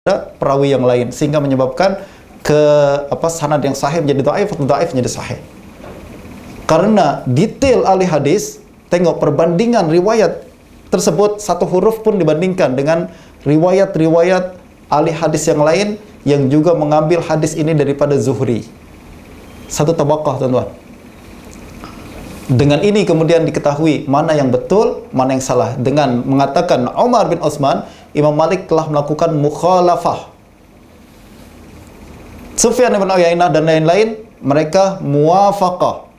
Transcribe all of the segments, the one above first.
perawi yang lain sehingga menyebabkan sanad yang sahih menjadi dhaif atau dhaif menjadi sahih. Karena detail ahli hadis, tengok perbandingan riwayat tersebut, satu huruf pun dibandingkan dengan riwayat-riwayat ahli hadis yang lain yang juga mengambil hadis ini daripada Zuhri. Satu tabaqah, tuan-tuan. Dengan ini kemudian diketahui mana yang betul, mana yang salah. Dengan mengatakan Umar bin Utsman, Imam Malik telah melakukan mukhalafah. Sufyan bin Uyainah dan lain-lain, mereka muwafaqah.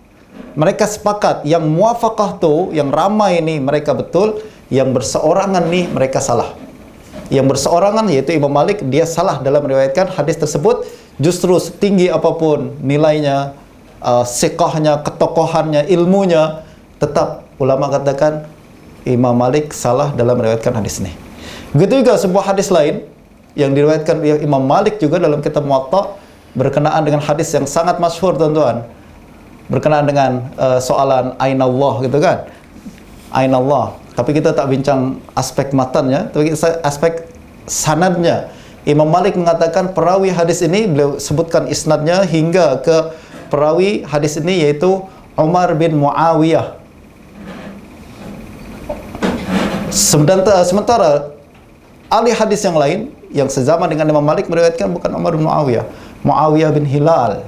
Mereka sepakat, yang muwafaqah tu, yang ramai ini mereka betul, yang berseorangan ni mereka salah. Yang berseorangan yaitu Imam Malik, dia salah dalam meriwayatkan hadis tersebut. Justru setinggi apapun nilainya, siqahnya, ketokohannya, ilmunya, tetap ulama katakan Imam Malik salah dalam meriwayatkan hadis ini. Begitu juga sebuah hadis lain yang diriwayatkan Imam Malik juga dalam kitab Muwatta, berkenaan dengan hadis yang sangat masyhur, tuan-tuan, berkenaan dengan soalan Aina Allah, gitu kan, Aina Allah. Tapi kita tak bincang aspek matannya, tapi aspek sanadnya. Imam Malik mengatakan perawi hadis ini, beliau sebutkan isnadnya hingga ke perawi hadis ini, yaitu Umar bin Muawiyah. Sementara ahli hadis yang lain yang sezaman dengan Imam Malik meriwayatkan bukan Umar bin Muawiyah, Muawiyah bin Hilal.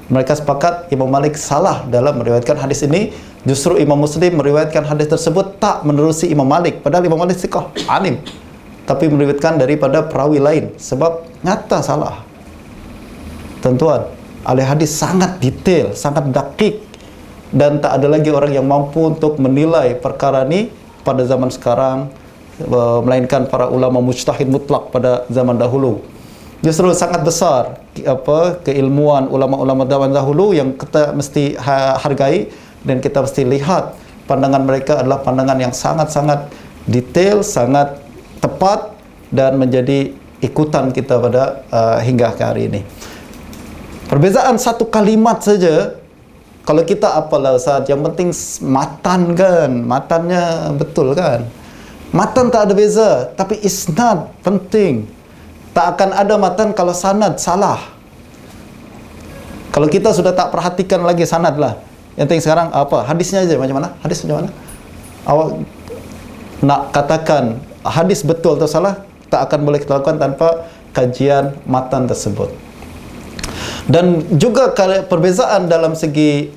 Mereka sepakat Imam Malik salah dalam meriwayatkan hadis ini. Justru Imam Muslim meriwayatkan hadis tersebut tak menerusi Imam Malik, padahal Imam Malik thiqah, alim, tapi meriwayatkan daripada perawi lain sebab nyata salah. Tuan-tuan, ahli hadis sangat detail, sangat dakik, dan tak ada lagi orang yang mampu untuk menilai perkara ini pada zaman sekarang, melainkan para ulama mujtahid mutlak pada zaman dahulu. Justru sangat besar keilmuan ulama-ulama zaman dahulu yang kita mesti hargai, dan kita mesti lihat pandangan mereka adalah pandangan yang sangat-sangat detail, sangat tepat, dan menjadi ikutan kita pada hingga ke hari ini. Perbezaan satu kalimat saja, kalau kita apalah Ustaz, yang penting matan kan, matannya betul kan. Matan tak ada beza, tapi isnad penting. Tak akan ada matan kalau sanad salah. Kalau kita sudah tak perhatikan lagi sanad lah. Yang penting sekarang apa? Hadisnya aja macam mana? Hadis macam mana? Awak nak katakan hadis betul atau salah, tak akan boleh kita lakukan tanpa kajian matan tersebut. Dan juga perbezaan dalam segi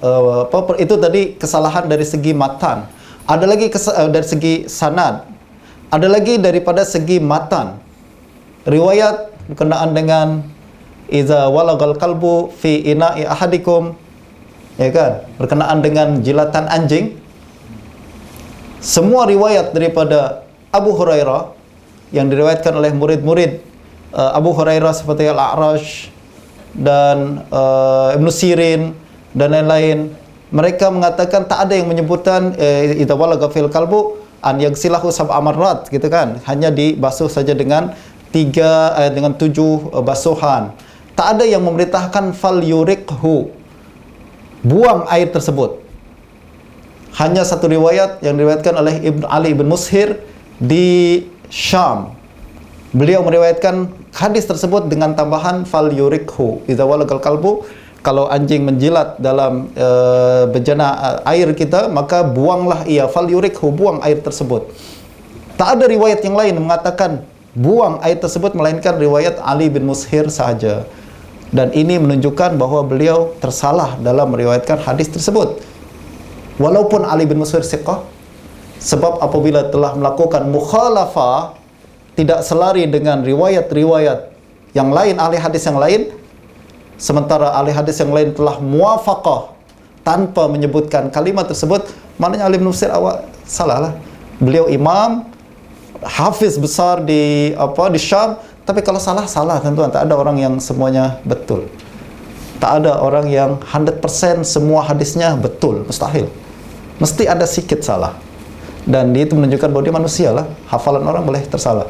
itu tadi kesalahan dari segi matan. Ada lagi dari segi sanad. Ada lagi daripada segi matan. Riwayat berkenaan dengan iza walagal qalbu fi ina'i ahadikum, ya kan, berkenaan dengan jilatan anjing. Semua riwayat daripada Abu Hurairah yang diriwayatkan oleh murid-murid Abu Hurairah seperti Al-A'raj dan Ibn Sirin dan lain-lain, mereka mengatakan tak ada yang menyebutkan idza walaga fil qalbu an yagsilahu sab'a marrat, gitu kan, hanya dibasuh saja dengan 7 basuhan. Tak ada yang memerintahkan fal yuriqhu, buang air tersebut. Hanya satu riwayat yang diriwayatkan oleh Ibn Ali bin Mushir di Syam. Beliau meriwayatkan hadis tersebut dengan tambahan fal yuriqhu idza walagal qalbu, kalau anjing menjilat dalam bejana air kita, maka buanglah ia, fal yuriqhu, buang air tersebut. Tak ada riwayat yang lain mengatakan buang air tersebut, melainkan riwayat Ali bin Mushir sahaja. Dan ini menunjukkan bahawa beliau tersalah dalam meriwayatkan hadis tersebut. Walaupun Ali bin Mushir thiqah, sebab apabila telah melakukan mukhalafah, tidak selari dengan riwayat-riwayat yang lain, ahli hadis yang lain, sementara ahli hadis yang lain telah muwafaqah tanpa menyebutkan kalimat tersebut, maknanya Ali bin Mushir awak salah lah. Beliau imam, hafiz besar di Syam, tapi kalau salah, tuan-tuan. Tak ada orang yang semuanya betul. Tak ada orang yang 100% semua hadisnya betul, mustahil. Mesti ada sikit salah. Dan itu menunjukkan bahwa dia manusia lah, hafalan orang boleh tersalah.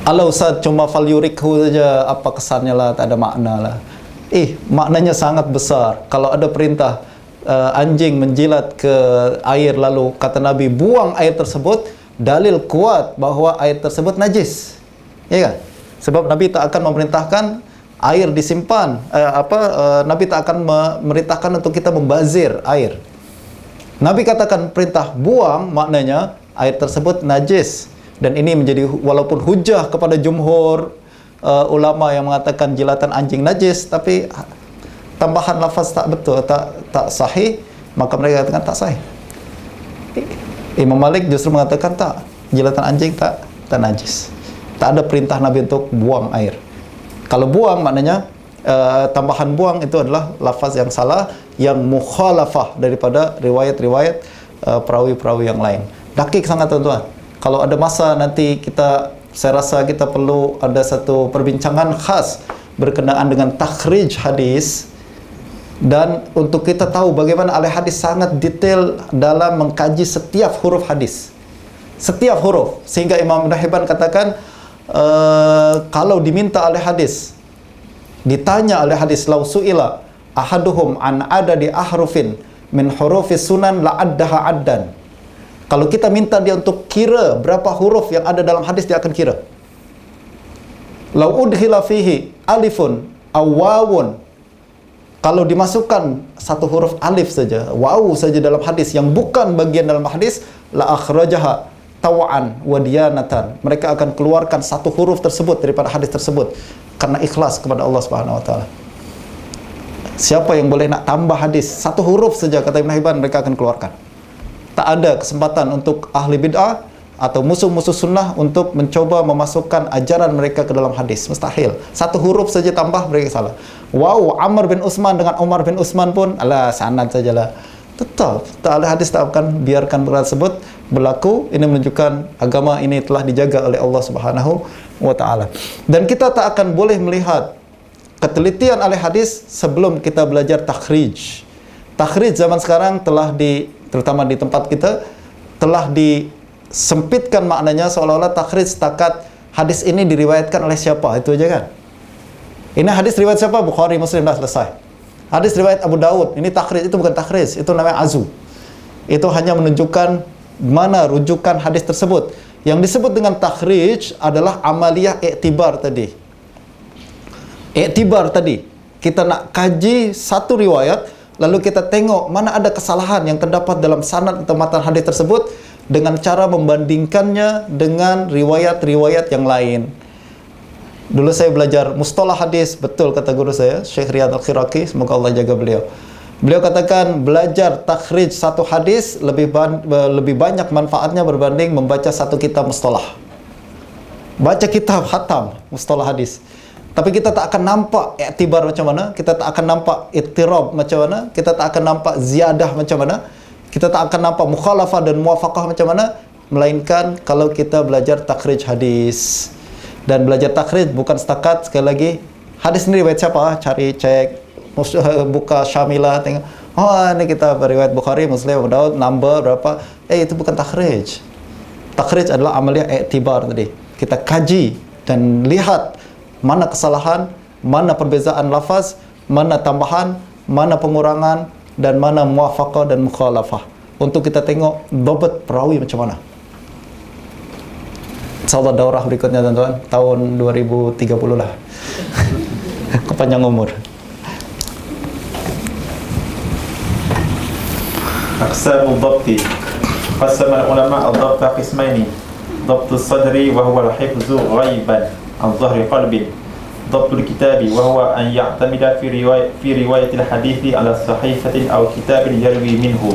Alah Ustaz, cuma fal yurikhu saja, apa kesannya lah, tak ada makna lah. Maknanya sangat besar. Kalau ada perintah anjing menjilat ke air, lalu kata Nabi buang air tersebut, dalil kuat bahawa air tersebut najis. Ya kan? Sebab Nabi tak akan memerintahkan air disimpan, Nabi tak akan memerintahkan untuk kita membazir air. Nabi katakan perintah buang, maknanya air tersebut najis. Dan ini menjadi walaupun hujah kepada jumhur ulama yang mengatakan jilatan anjing najis, tapi tambahan lafaz tak betul, tak sahih, maka mereka katakan tak sahih. Imam Malik justru mengatakan tak, jilatan anjing tak najis. Tak ada perintah Nabi untuk buang air. Kalau buang maknanya tambahan buang itu adalah lafaz yang salah, yang mukhalafah daripada riwayat-riwayat perawi-perawi yang lain. Dakik sangat tuan-tuan. Kalau ada masa nanti saya rasa kita perlu ada satu perbincangan khas berkenaan dengan takhrij hadis, dan untuk kita tahu bagaimana ahli hadis sangat detail dalam mengkaji setiap huruf hadis, setiap huruf, sehingga Imam Ibn Hibban katakan kalau diminta ahli hadis, ditanya oleh hadis, lau su'ila ahaduhum an adadi ahrufin min hurufis sunan la'addaha addan. Kalau kita minta dia untuk kira berapa huruf yang ada dalam hadis, dia akan kira. Lau udhila fihi alifun aw wawun, kalau dimasukkan satu huruf alif saja, waw saja dalam hadis yang bukan bagian dalam hadis, la akhrajaha taw'an wa diyanatan, mereka akan keluarkan satu huruf tersebut daripada hadis tersebut karena ikhlas kepada Allah Subhanahu wa taala. Siapa yang boleh nak tambah hadis satu huruf saja, kata Ibn Hibban, mereka akan keluarkan. Tak ada kesempatan untuk ahli bid'ah atau musuh-musuh sunnah untuk mencoba memasukkan ajaran mereka ke dalam hadis. Mustahil. Satu huruf saja tambah, mereka salah. Wow, Amr bin Utsman dengan Umar bin Utsman pun, alah, sanad sajalah. Tetap, ahli hadis tak akan biarkan perkara tersebut berlaku. Ini menunjukkan agama ini telah dijaga oleh Allah Subhanahu wa taala. Dan kita tak akan boleh melihat ketelitian ahli hadis sebelum kita belajar takhrij. Takhrij zaman sekarang telah terutama di tempat kita, telah disempitkan maknanya, seolah-olah takhrij setakat hadis ini diriwayatkan oleh siapa, itu aja kan. Ini hadis riwayat siapa? Bukhari, Muslim, dah selesai. Hadis riwayat Abu Daud, ini takhrij, itu bukan takhrij, itu namanya azu. Itu hanya menunjukkan mana rujukan hadis tersebut. Yang disebut dengan takhrij adalah amaliyah iktibar tadi. Iktibar tadi, kita nak kaji satu riwayat, lalu kita tengok mana ada kesalahan yang terdapat dalam sanad atau matan hadis tersebut dengan cara membandingkannya dengan riwayat-riwayat yang lain. Dulu saya belajar mustalah hadis, betul kata guru saya, Syekh Riyad Al-Khiraqi, semoga Allah jaga beliau. Beliau katakan belajar takhrij satu hadis lebih banyak manfaatnya berbanding membaca satu kitab mustalah. Baca kitab khatam mustalah hadis, tapi kita tak akan nampak iktibar macam mana, kita tak akan nampak ittirab macam mana, kita tak akan nampak ziyadah macam mana, kita tak akan nampak mukhalafah dan muwafaqah macam mana, melainkan kalau kita belajar takhrij hadis. Dan belajar takhrij bukan setakat, sekali lagi, hadis ini riwayat siapa? Cari, cek, buka Syamilah, tengok, oh ini kita riwayat Bukhari, Muslim, Abu Daud, number berapa? Itu bukan takhrij. Takhrij adalah amaliyah iktibar tadi. Kita kaji dan lihat mana kesalahan, mana perbezaan lafaz, mana tambahan, mana pengurangan, dan mana muwafaqah dan mukhalafah. Untuk kita tengok dhabt perawi macam mana. InsyaAllah daurah berikutnya tuan-tuan, tahun 2030 lah. Kepanjang umur. Aqsamu dhabti. Qassama al-ulama al-dhabta qismaini. Dhabtu sadri wa huwa al-hifzu ghaiban an dhahri qalbin. Dhabtu al-kitabi wa huwa an ya'tamida fi riwayat al-hadithi ala sahifatin aw kitabin yarwi minhu.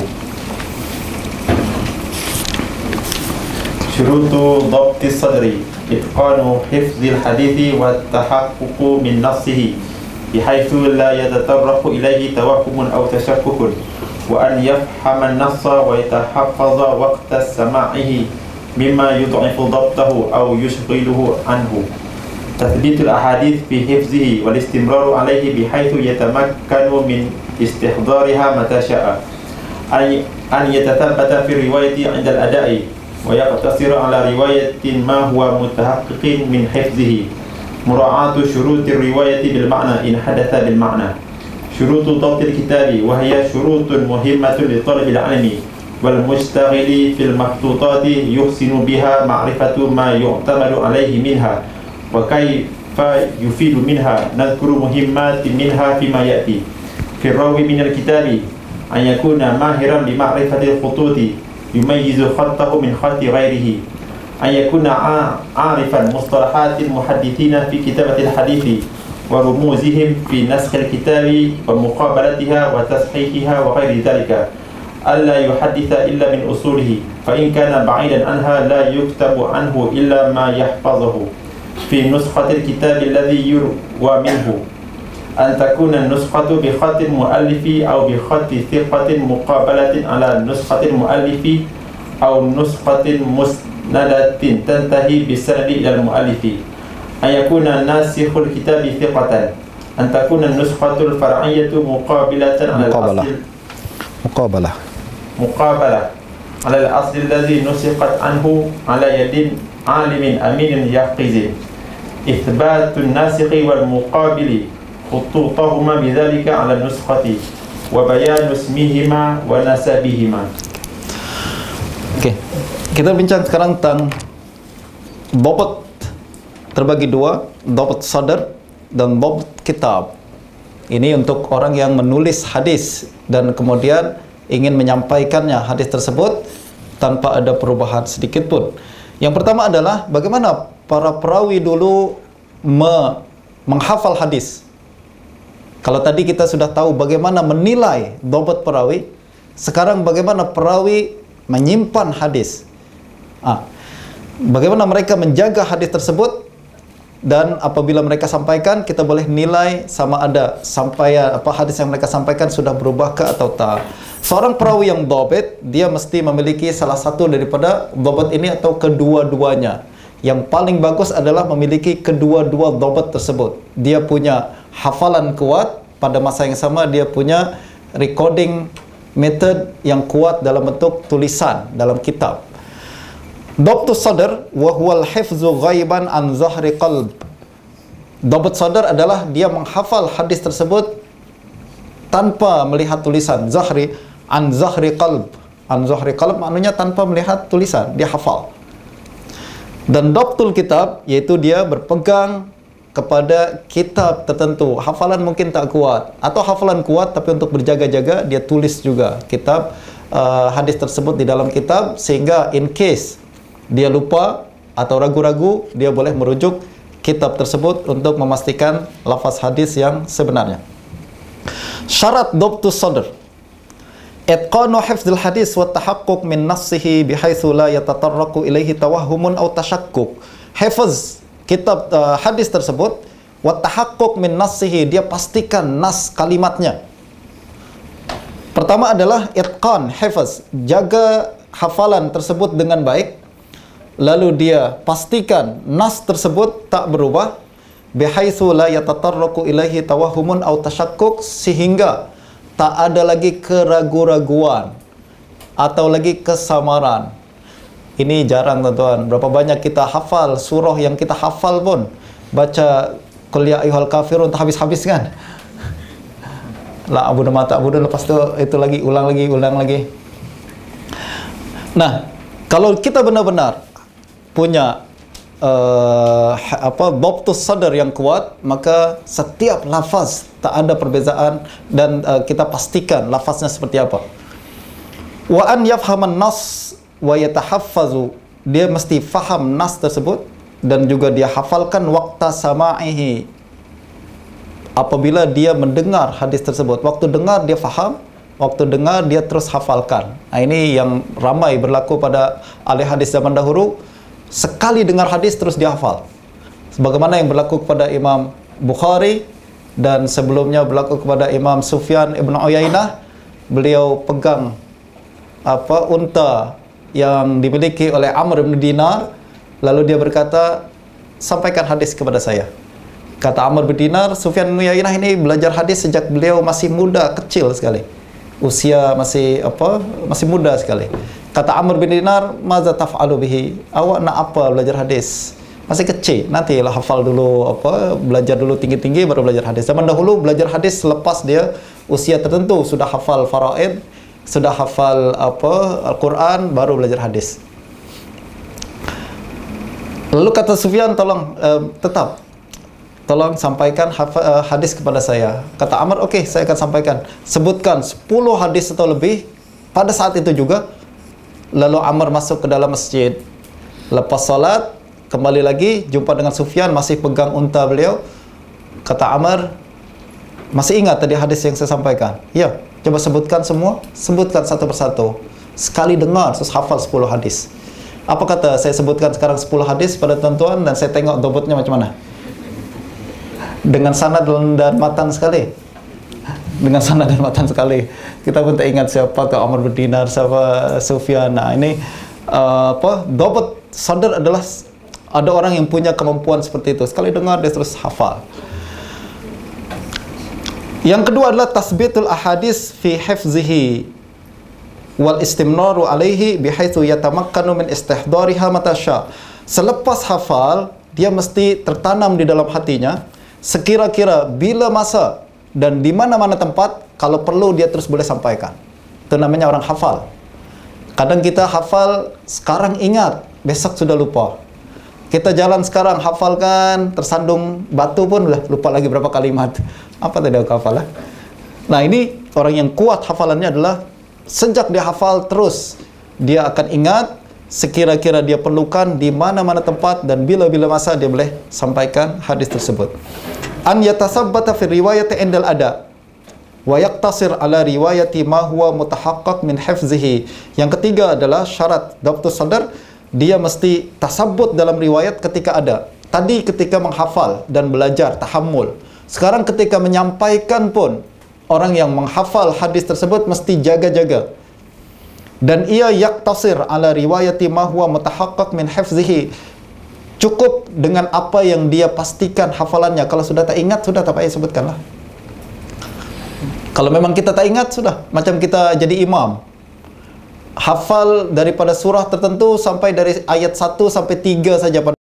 Syurutu dhabti sadri itqanu hifzil hadithi wa tahaqqu min nassihi bihaitsu la yatatarraqu ilayhi tawahhumun aw tashakkukun wa an yafhama an-nassa wa yatahaffaza waqta sama'ihi mimma yud'ifu dhabtahu aw yushghiluhu anhu. Tathbitul ahadith fi hifzihi wal istimraru alayhi bihaitsu yatamakkanu min istihdariha mata sya'a. An yatathabbata fi riwayati 'inda al-ada'i ويقتصر على رواية ما هو متحقق من حفظه مراعاة شروط الرواية بالمعنى إن حدث بالمعنى شروط ضبط الكتاب وهي شروط مهمة لطلب العلم والمشتغل في المخطوطات يحسن بها معرفة ما يعتمد عليه منها وكيف يفيد منها. نذكر مهمات منها فيما يأتي. في الراوي من الكتاب أن يكون ماهرا بمعرفة الخطوط يميز خطه من خط غيره، أن يكون عارفا مصطلحات المحدثين في كتابة الحديث ورموزهم في نسخ الكتاب ومقابلتها وتصحيحها وغير ذلك، ألا يحدث إلا من أصوله، فإن كان بعيدا عنها لا يكتب عنه إلا ما يحفظه في نسخة الكتاب الذي يروى منه، أن تكون النسخة بخط المؤلف أو بخط ثقة مقابلة على نسخة المؤلف أو نسخة مسندة تنتهي بالسند إلى المؤلف، أن يكون ناسخ الكتاب ثقة، أن تكون النسخة الفرعية مقابلة على الأصل مقابلة على الأصل الذي نسخت عنه على يد عالم أمين يقظ، إثبات الناسخ والمقابل خطوطهما بذلك على النسخة وبيان اسمهما ونسبهما. Oke, kita bincang sekarang tentang dhabt terbagi dua, dhabt sadr dan dhabt kitab. Ini untuk orang yang menulis hadis dan kemudian ingin menyampaikannya hadis tersebut tanpa ada perubahan sedikit pun. Yang pertama adalah bagaimana para perawi dulu menghafal hadis. Kalau tadi kita sudah tahu bagaimana menilai dhabt perawi, sekarang bagaimana perawi menyimpan hadis. Bagaimana mereka menjaga hadis tersebut, dan apabila mereka sampaikan, kita boleh nilai sama ada hadis yang mereka sampaikan sudah berubah ke atau tak. Seorang perawi yang dhabt, dia mesti memiliki salah satu daripada dhabt ini atau kedua-duanya. Yang paling bagus adalah memiliki kedua-dua dhabt tersebut. Dia punya hafalan kuat, pada masa yang sama dia punya recording method yang kuat dalam bentuk tulisan dalam kitab. Dhabtus sadr wa huwal hifzu ghaiban an zahri qalb. Dhabt sadr adalah dia menghafal hadis tersebut tanpa melihat tulisan. Zahri an zahri qalb. An zahri qalb maknanya tanpa melihat tulisan, dia hafal. Dan dhabtul kitab yaitu dia berpegang kepada kitab tertentu. Hafalan mungkin tak kuat atau hafalan kuat tapi untuk berjaga-jaga dia tulis juga kitab hadis tersebut di dalam kitab, sehingga in case dia lupa atau ragu-ragu, dia boleh merujuk kitab tersebut untuk memastikan lafaz hadis yang sebenarnya. Syarat dhabtus sadr: itqanu hifdzil hadis wa tahaqquq min nassihi bihaitsu la yatatarraqu ilaihi tawahhumun aw tashakkuk. Hifz kitab hadis tersebut, wa tahaqquq min nassihi, dia pastikan nas kalimatnya. Pertama adalah itqan, hifz, jaga hafalan tersebut dengan baik. Lalu dia pastikan nas tersebut tak berubah, bihaitsu la yatatarraqu ilaihi tawahhumun aw tashakkuk, sehingga tak ada lagi keraguan-raguan atau lagi kesamaran. Ini jarang tuan-tuan. Berapa banyak kita hafal surah yang kita hafal pun, baca qul ya ayyuhal kafirun tak habis-habis kan? La abudu ma ta'budu, lepas itu lagi ulang lagi. Nah, kalau kita benar-benar punya dhabtus sadr yang kuat, maka setiap lafaz tak ada perbezaan dan kita pastikan lafaznya seperti apa. Wa an yafhaman nas wa yatahaffazu, dia mesti faham nas tersebut dan juga dia hafalkan waqta sama'ihi, apabila dia mendengar hadis tersebut. Waktu dengar dia faham, waktu dengar dia terus hafalkan. Nah, ini yang ramai berlaku pada ahli hadis zaman dahulu. Sekali dengar hadis terus dia hafal, sebagaimana yang berlaku kepada Imam Bukhari dan sebelumnya berlaku kepada Imam Sufyan ibn Uyainah. Beliau pegang unta yang dimiliki oleh Amr bin Dinar, lalu dia berkata, sampaikan hadis kepada saya. Kata Amr bin Dinar, Sufyan bin Uyainah ini belajar hadis sejak beliau masih muda, kecil sekali, usia masih muda sekali. Kata Amr bin Dinar, maza taf'alu bihi, awak nak apa belajar hadis? Masih kecil, nantilah hafal dulu, belajar dulu tinggi-tinggi baru belajar hadis. Zaman dahulu belajar hadis selepas dia usia tertentu, sudah hafal faraid, sudah hafal Al-Quran, baru belajar hadis. Lalu kata Sufyan, tolong tolong sampaikan hadis kepada saya. Kata Amr, oke, saya akan sampaikan. Sebutkan 10 hadis atau lebih pada saat itu juga. Lalu Amr masuk ke dalam masjid. Lepas salat, kembali lagi jumpa dengan Sufyan, masih pegang unta beliau. Kata Amr, masih ingat tadi hadis yang saya sampaikan? Ya, coba sebutkan semua. Sebutkan satu persatu. Sekali dengar, terus hafal 10 hadis. Apa kata saya sebutkan sekarang 10 hadis pada tuan-tuan, dan saya tengok dobotnya macam mana? Dengan sanad dan matan sekali. Dengan sanad dan matan sekali. Kita pun tak ingat siapa ke Amr bin Dinar, siapa Sufyan. Nah, ini dobot sadar adalah ada orang yang punya kemampuan seperti itu. Sekali dengar dia terus hafal. Yang kedua adalah tasbitul ahadis fi hifzihi wal istimnaru alaihi bihaitsu yatamakkanu min istihdariha matasya. Selepas hafal, dia mesti tertanam di dalam hatinya, sekira-kira bila masa dan di mana-mana tempat, kalau perlu dia terus boleh sampaikan. Itu namanya orang hafal. Kadang kita hafal sekarang ingat, besok sudah lupa. Kita jalan sekarang hafalkan, tersandung batu pun udah lupa lagi berapa kalimat. Apa tadi aku hafal? Nah, ini orang yang kuat hafalannya adalah sejak dia hafal terus dia akan ingat, sekira-kira dia perlukan di mana-mana tempat dan bila-bila masa dia boleh sampaikan hadis tersebut. An yatasabbata fi riwayati indal ada wa yaqtasir ala riwayati ma huwa mutahaqqaq min hifzihi. Yang ketiga adalah syarat dhabtus sadar, dia mesti tasabbut dalam riwayat ketika ada. Tadi ketika menghafal dan belajar tahammul. Sekarang ketika menyampaikan pun, orang yang menghafal hadis tersebut mesti jaga-jaga. Dan ia yaktasir ala riwayati ma huwa mutahaqqaq min hifzihi. Cukup dengan apa yang dia pastikan hafalannya. Kalau sudah tak ingat, sudah tak payah sebutkanlah. Kalau memang kita tak ingat, sudah. Macam kita jadi imam. Hafal daripada surah tertentu sampai dari ayat 1 sampai 3 saja pada